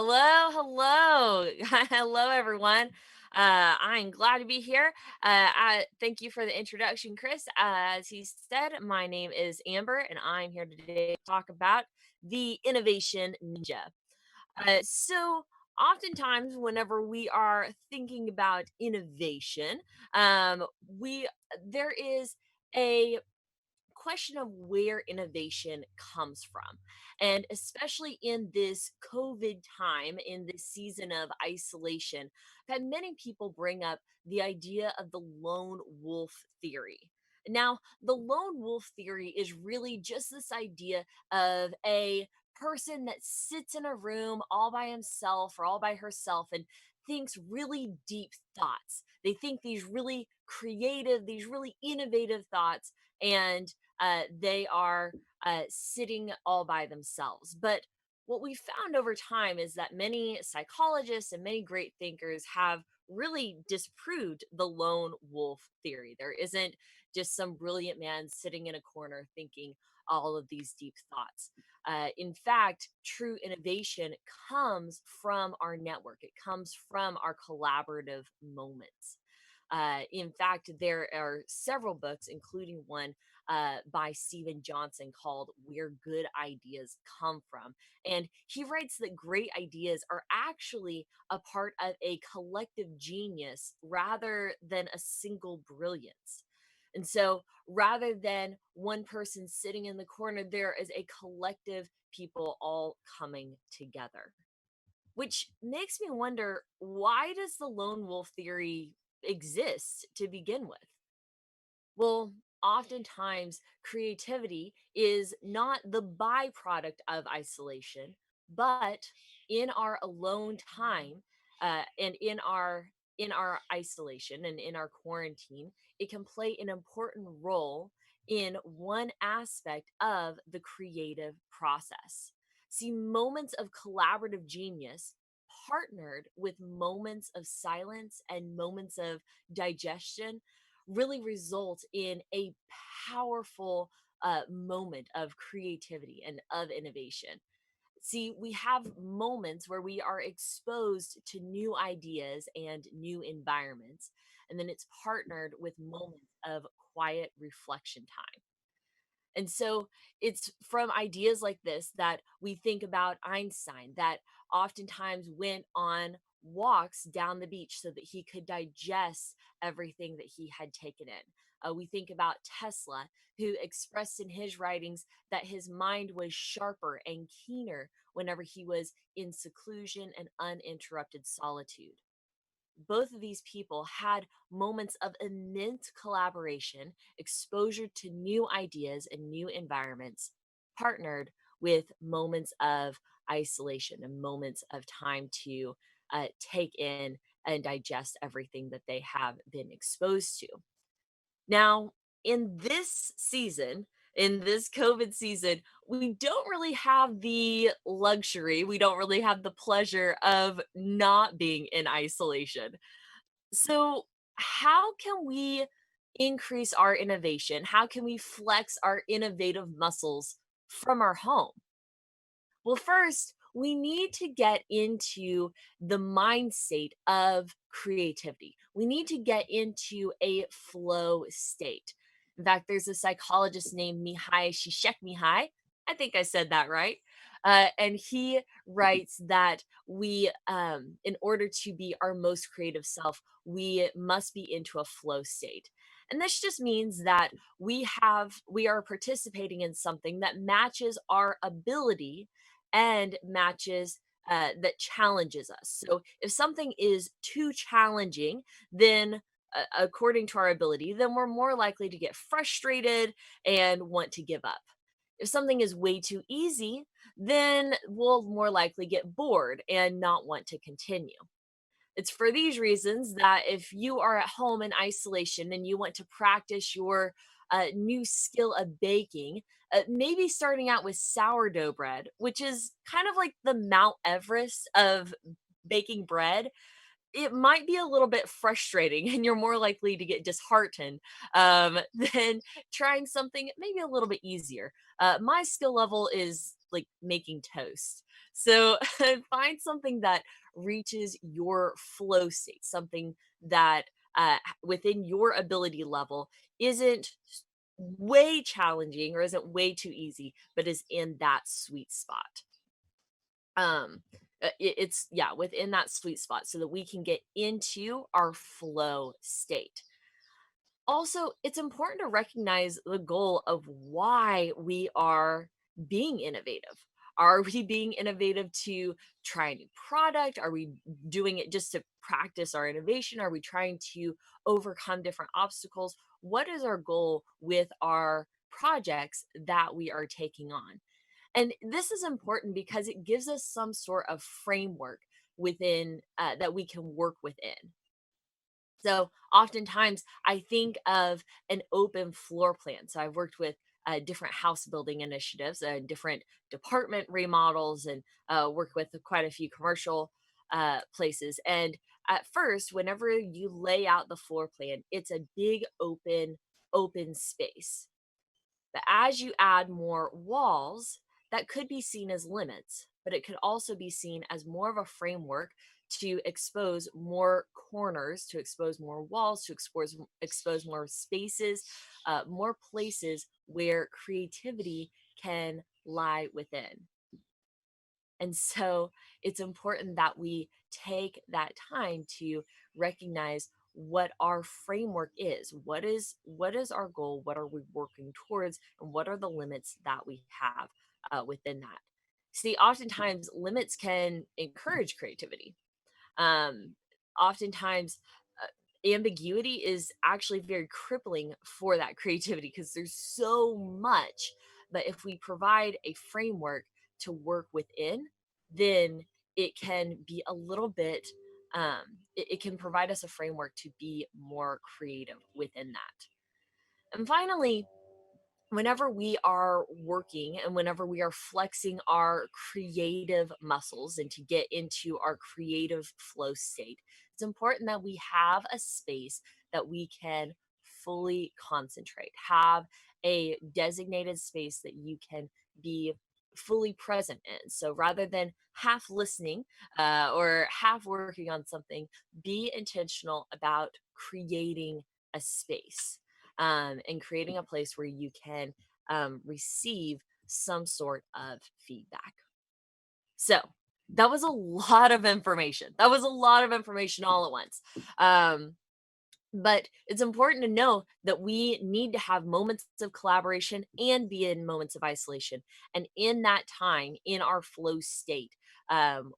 Hello, hello. Hello, everyone. I'm glad to be here. Thank you for the introduction, Chris. As he said, my name is Amber, and I'm here today to talk about the Innovation Ninja. So, oftentimes, whenever we are thinking about innovation, we there is a question of where innovation comes from. And especially in this COVID time, in this season of isolation, I've had many people bring up the idea of the lone wolf theory. Now, the lone wolf theory is really just this idea of a person that sits in a room all by himself or all by herself and thinks really deep thoughts. They think these really creative, these really innovative thoughts, and they are sitting all by themselves. But what we found over time is that many psychologists and many great thinkers have really disproved the lone wolf theory. There isn't just some brilliant man sitting in a corner thinking all of these deep thoughts. In fact, true innovation comes from our network, it comes from our collaborative moments. In fact, there are several books, including one by Stephen Johnson called Where Good Ideas Come From. And he writes that great ideas are actually a part of a collective genius rather than a single brilliance. And so, rather than one person sitting in the corner, there is a collective people all coming together. Which makes me wonder, why does the lone wolf theory exist to begin with? Well, oftentimes creativity is not the byproduct of isolation, but in our alone time, and in our isolation and in our quarantine, it can play an important role in one aspect of the creative process. See, moments of collaborative genius partnered with moments of silence and moments of digestion really result in a powerful moment of creativity and of innovation. See, we have moments where we are exposed to new ideas and new environments, and then it's partnered with moments of quiet reflection time. And so it's from ideas like this that we think about Einstein, that oftentimes went on walks down the beach so that he could digest everything that he had taken in. We think about Tesla, who expressed in his writings that his mind was sharper and keener whenever he was in seclusion and uninterrupted solitude. Both of these people had moments of immense collaboration, exposure to new ideas and new environments, partnered with moments of isolation and moments of time to take in and digest everything that they have been exposed to. Now, in this season, in this COVID season, we don't really have the luxury, we don't really have the pleasure of not being in isolation. So, how can we increase our innovation? How can we flex our innovative muscles from our home? Well, first, we need to get into the mind state of creativity. We need to get into a flow state. In fact, there's a psychologist named Mihai Csikszentmihalyi. I think I said that right. And he writes that in order to be our most creative self, we must be into a flow state. And this just means that we are participating in something that matches our ability and matches that challenges us. So if something is too challenging, then according to our ability, then we're more likely to get frustrated and want to give up. If something is way too easy, then we'll more likely get bored and not want to continue. It's for these reasons that if you are at home in isolation and you want to practice your new skill of baking, maybe starting out with sourdough bread, which is kind of like the Mount Everest of baking bread, it might be a little bit frustrating and you're more likely to get disheartened than trying something maybe a little bit easier. My skill level is like making toast. So find something that reaches your flow state, something that within your ability level isn't way challenging or isn't way too easy, but is in that sweet spot. It's yeah, within that sweet spot so that we can get into our flow state. Also, it's important to recognize the goal of why we are being innovative. Are we being innovative to try a new product? Are we doing it just to practice our innovation? Are we trying to overcome different obstacles? What is our goal with our projects that we are taking on? And this is important because it gives us some sort of framework within that we can work within. So oftentimes I think of an open floor plan. So I've worked with different house building initiatives and different department remodels and worked with quite a few commercial places. And at first, whenever you lay out the floor plan, it's a big open space. But as you add more walls, that could be seen as limits, but it could also be seen as more of a framework to expose more corners, to expose more walls, to expose more spaces, more places where creativity can lie within. And so it's important that we take that time to recognize what our framework is. What is our goal? What are we working towards? And what are the limits that we have within that? See, oftentimes limits can encourage creativity. um, Oftentimes, ambiguity is actually very crippling for that creativity because there's so much. But if we provide a framework to work within, then it can be a little bit, it can provide us a framework to be more creative within that. And finally, whenever we are working and whenever we are flexing our creative muscles and to get into our creative flow state, it's important that we have a space that we can fully concentrate, have a designated space that you can be fully present in. So rather than half listening or half working on something, be intentional about creating a space and creating a place where you can receive some sort of feedback. So that was a lot of information. That was a lot of information all at once. Um, but it's important to know that we need to have moments of collaboration and be in moments of isolation. And in that time, in our flow state,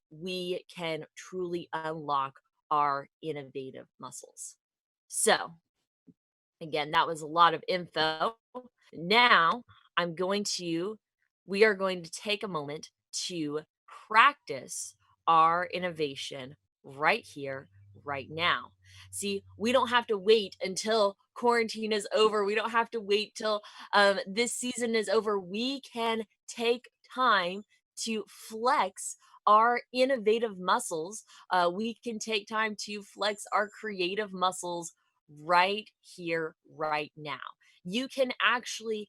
we can truly unlock our innovative muscles. So, again, that was a lot of info. Now, I'm going to, we are going to take a moment to practice our innovation right here, right now. See, we don't have to wait until quarantine is over. We don't have to wait till this season is over. We can take time to flex our innovative muscles. We can take time to flex our creative muscles right here, right now. You can actually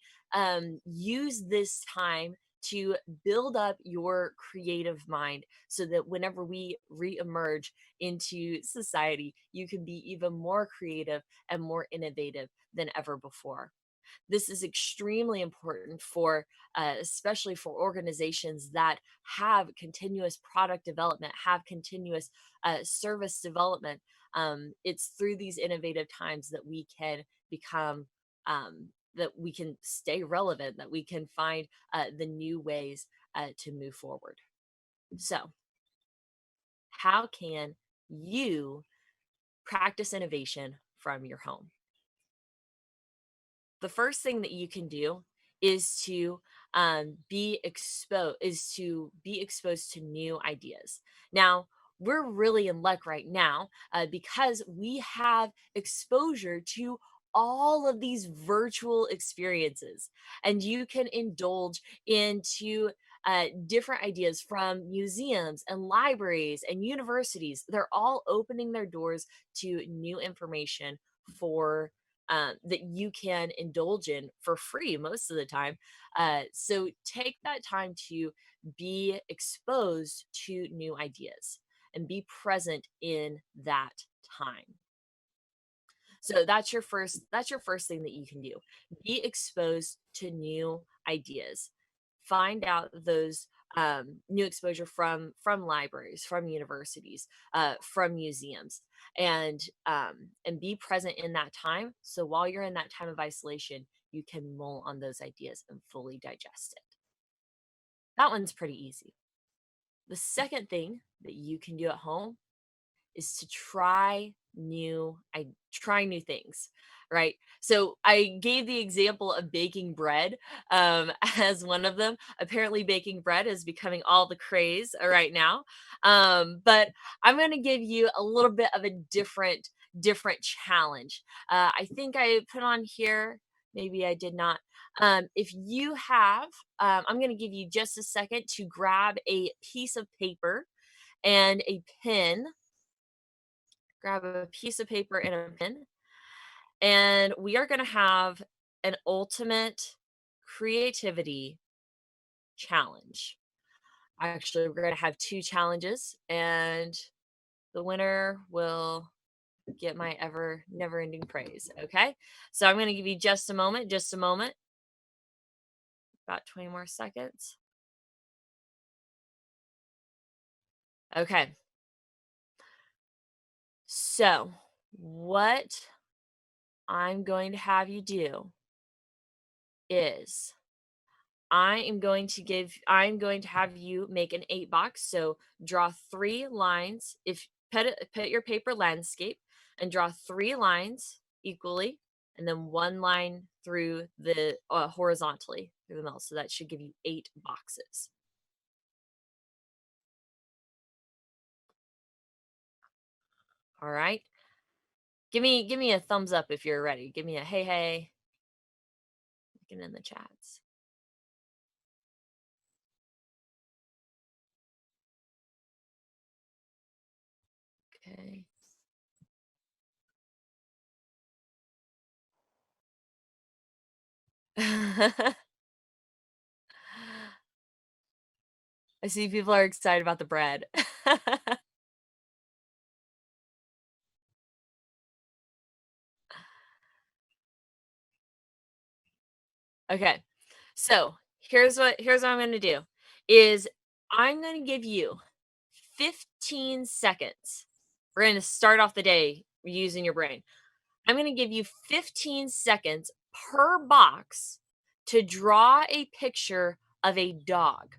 use this time to build up your creative mind so that whenever we reemerge into society, you can be even more creative and more innovative than ever before. This is extremely important for, especially for organizations that have continuous product development, have continuous service development. It's through these innovative times that we can become, that we can stay relevant, that we can find the new ways to move forward. So, how can you practice innovation from your home? The first thing that you can do is to be exposed to new ideas. Now, we're really in luck right now because we have exposure to all of these virtual experiences, and you can indulge into different ideas from museums and libraries and universities. They're all opening their doors to new information for that you can indulge in for free most of the time. So take that time to be exposed to new ideas and be present in that time. So that's your first thing that you can do. Be exposed to new ideas. Find out those new exposure from libraries, from universities, from museums, and be present in that time. So while you're in that time of isolation, you can mull on those ideas and fully digest it. That one's pretty easy. The second thing that you can do at home is to try new things, right? So I gave the example of baking bread as one of them. Apparently baking bread is becoming all the craze right now. But I'm going to give you a little bit of a different challenge. I think I put on here, maybe I did not. If you have I'm going to give you just a second to grab a piece of paper and a pen. Grab a piece of paper and a pen, and we are going to have an ultimate creativity challenge. Actually, we're going to have two challenges, and the winner will get my ever never ending praise. Okay. So I'm going to give you just a moment, about 20 more seconds. Okay. So, what I'm going to have you do is I'm going to have you make an 8 box. So draw 3 lines. If put your paper landscape and draw 3 lines equally, and then 1 line through the horizontally through the middle. So that should give you 8 boxes. All right. Give me a thumbs up if you're ready. Give me a hey hey. Get in the chats. Okay. I see people are excited about the bread. Okay. So here's what I'm gonna do is I'm gonna give you 15 seconds. We're gonna start off the day using your brain. I'm gonna give you 15 seconds per box to draw a picture of a dog.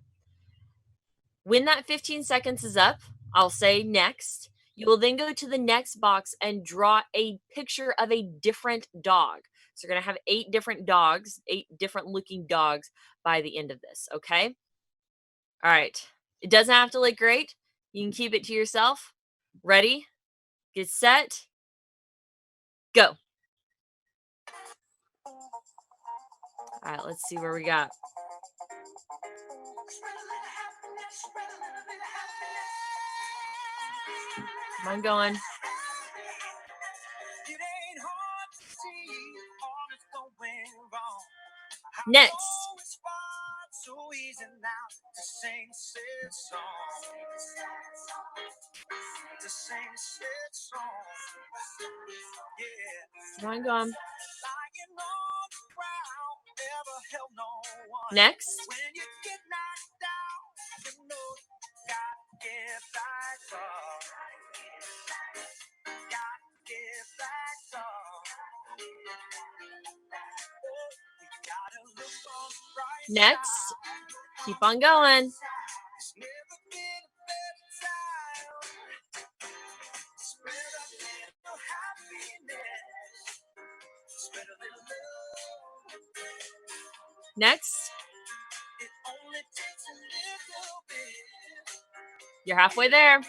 When that 15 seconds is up, I'll say next. You will then go to the next box and draw a picture of a different dog. So you're going to have 8 different dogs, 8 different looking dogs by the end of this. Okay. All right. It doesn't have to look great. You can keep it to yourself. Ready? Get set. Go. All right. Let's see where we got. Come on going. Next. Come on, go on. Next. Next. Keep on going. Next. You're halfway there.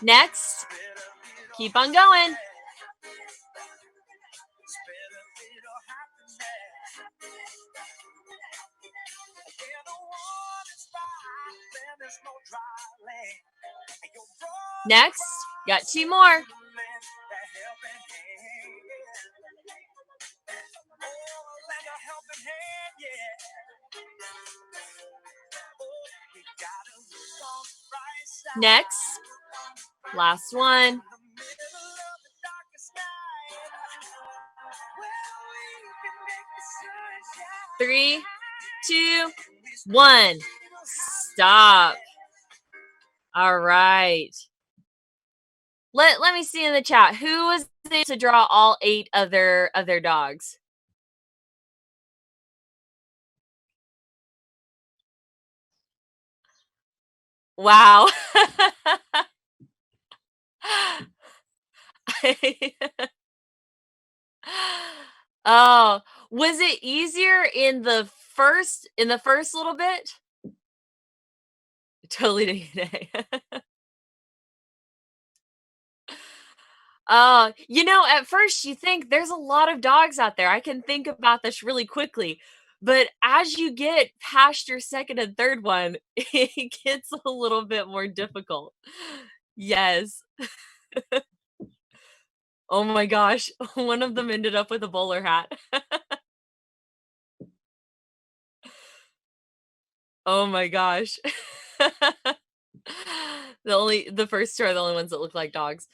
Next. Keep on going. Next, got two more. Next, last one. 3, 2, 1. Stop. All right. Let me see in the chat. Who was able to draw all 8 of their dogs? Wow. Oh, was it easier in the first little bit? Totally day. At first you think there's a lot of dogs out there. I can think about this really quickly. But as you get past your second and third one, it gets a little bit more difficult. Yes. Oh my gosh. One of them ended up with a bowler hat. Oh my gosh. The first two are the only ones that look like dogs.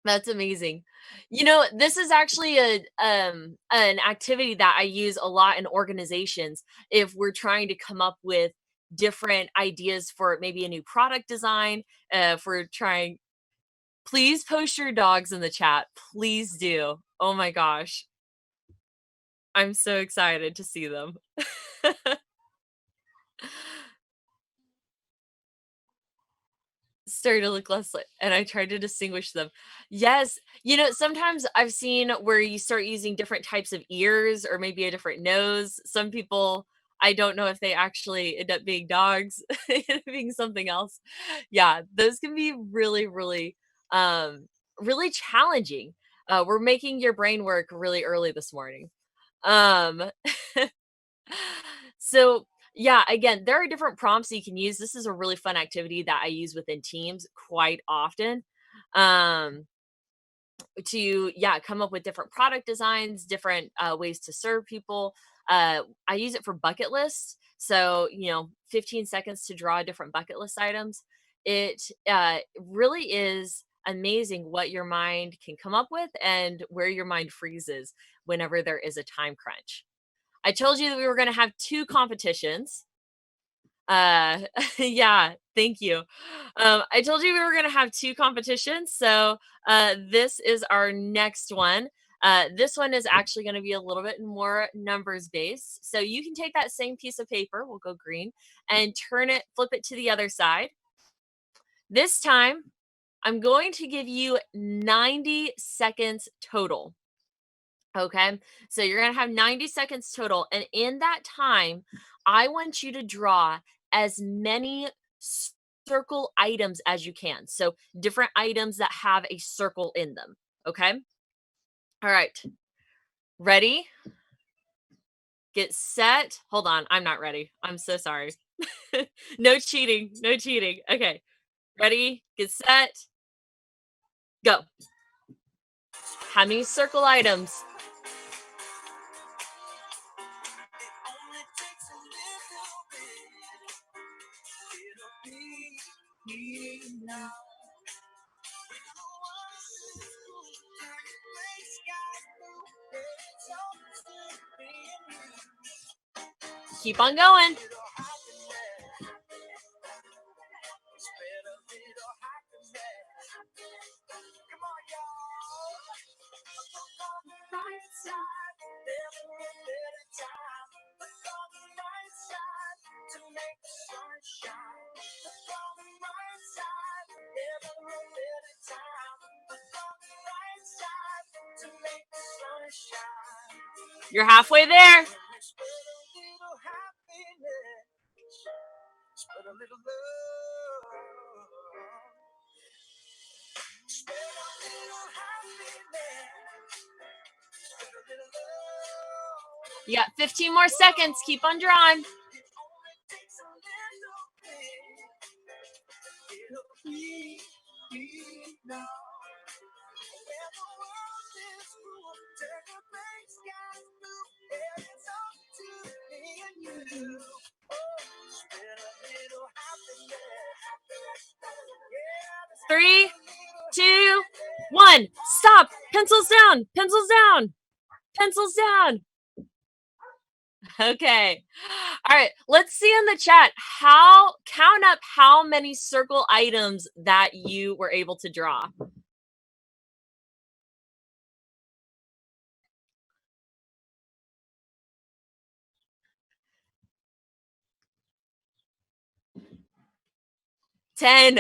That's amazing. This is actually an activity that I use a lot in organizations if we're trying to come up with different ideas for maybe a new product design. If we're trying, please post your dogs in the chat. Please do. Oh my gosh. I'm so excited to see them. Starting to look less and I tried to distinguish them. Yes, sometimes I've seen where you start using different types of ears or maybe a different nose. Some people, I don't know if they actually end up being dogs, end up being something else. Yeah, those can be really, really, really challenging. We're making your brain work really early this morning. Um, so yeah, again, there are different prompts that you can use. This is a really fun activity that I use within teams quite often. Um, to come up with different product designs, different ways to serve people. I use it for bucket lists. So 15 seconds to draw different bucket list items. It really is amazing what your mind can come up with and where your mind freezes whenever there is a time crunch. I told you that we were going to have two competitions. Uh, yeah, thank you. I told you we were gonna have 2 competitions, so, this is our next one. This one is actually gonna be a little bit more numbers based. So you can take that same piece of paper, we'll go green, and flip it to the other side. This time, I'm going to give you 90 seconds total. Okay. So you're going to have 90 seconds total. And in that time, I want you to draw as many circle items as you can. So different items that have a circle in them. Okay. All right. Ready? Get set. Hold on. I'm not ready. I'm so sorry. No cheating. No cheating. Okay. Ready? Get set. Go. How many circle items? Keep on going. You're halfway there. You got 15 more seconds. Keep on drawing. Three, two, one. Stop. Pencils down. Pencils down. Pencils down. Okay. All right. Let's see in the chat how count up how many circle items that you were able to draw. 10.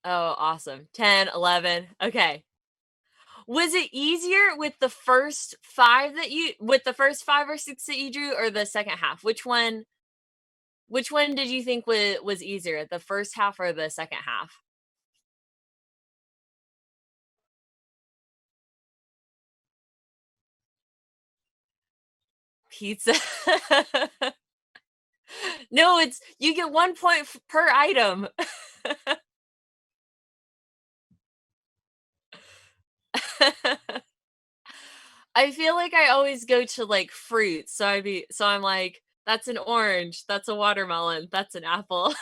Oh, awesome. 10, 11. Okay. Was it easier with the first 5 that you with the first 5 or 6 that you drew or the second half? Which one did you think was easier, the first half or the second half? Pizza. No, it's you get 1 point per item. I feel like I always go to, like, fruits, so I'm like, "That's an orange, that's a watermelon, that's an apple."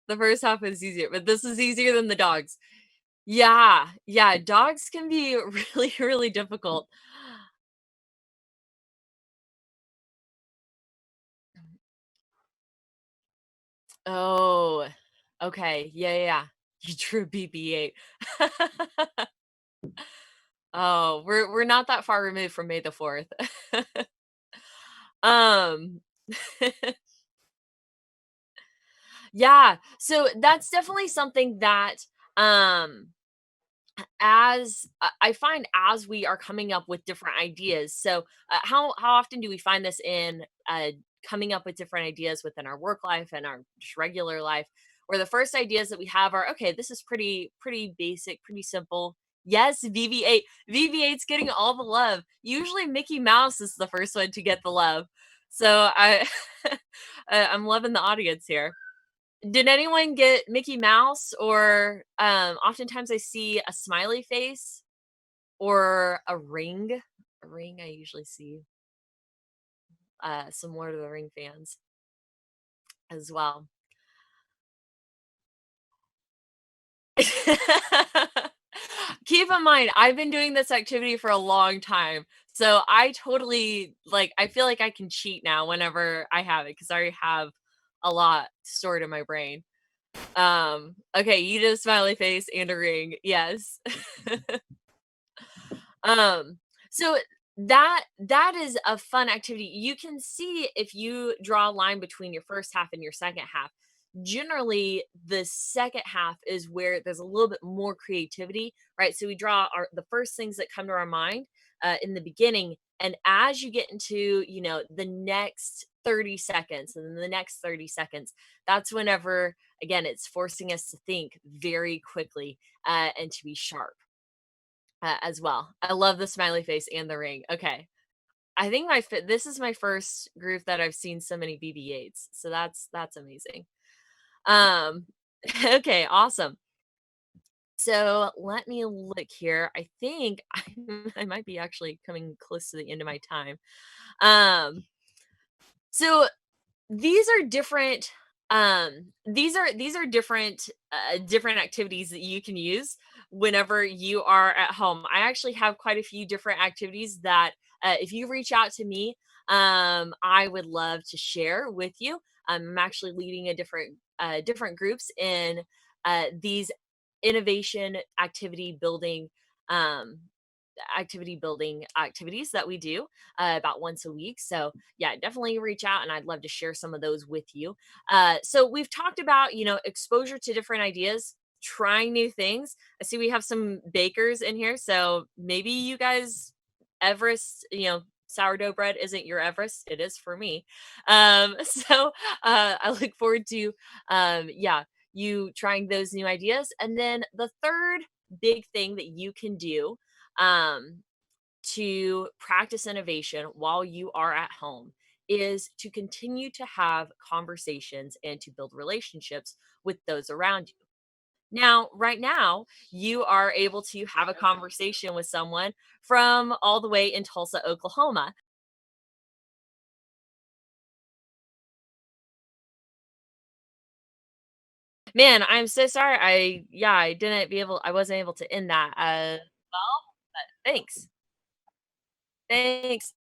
The first half is easier, but this is easier than the dogs. Yeah, yeah, dogs can be really, really difficult. Oh, okay, yeah, yeah, yeah. You drew a BB-8. Oh, we're not that far removed from May the 4th. Um, yeah, so that's definitely something that, um as I find as we are coming up with different ideas. So, how often do we find this in coming up with different ideas within our work life and our just regular life, where the first ideas that we have are okay. This is pretty basic, pretty simple. Yes, VV8. VV8's getting all the love. Usually, Mickey Mouse is the first one to get the love. So I'm loving the audience here. Did anyone get Mickey Mouse or, oftentimes I see a smiley face or a ring? A ring, I usually see, some Lord of the Ring fans as well. Keep in mind, I've been doing this activity for a long time, so I totally like, I feel like I can cheat now whenever I have it because I already have a lot stored in my brain. Okay, you did a smiley face and a ring, yes. Um, so that is a fun activity. You can see if you draw a line between your first half and your second half. Generally, the second half is where there's a little bit more creativity, right? So we draw the first things that come to our mind in the beginning, and as you get into the next 30 seconds and then the next 30 seconds, that's whenever again it's forcing us to think very quickly and to be sharp as well. I love the smiley face and the ring. Okay. I think this is my first group that I've seen so many BB-8s. So that's amazing. Um okay, awesome. So let me look here. I think I might be actually coming close to the end of my time. Um so these are different these are different different activities that you can use whenever you are at home. I actually have quite a few different activities that if you reach out to me, I would love to share with you. I'm actually leading a different groups in these innovation um activity building activities that we do about once a week. So yeah, definitely reach out and I'd love to share some of those with you. So we've talked about, exposure to different ideas, trying new things. I see we have some bakers in here. So maybe you guys, Everest, sourdough bread isn't your Everest. It is for me. So I look forward to, yeah, you trying those new ideas. And then the third big thing that you can do um to practice innovation while you are at home is to continue to have conversations and to build relationships with those around you. Now, right now, you are able to have a conversation with someone from all the way in Tulsa, Oklahoma. Man, I'm so sorry. I wasn't able to end that. Well, thanks. Thanks.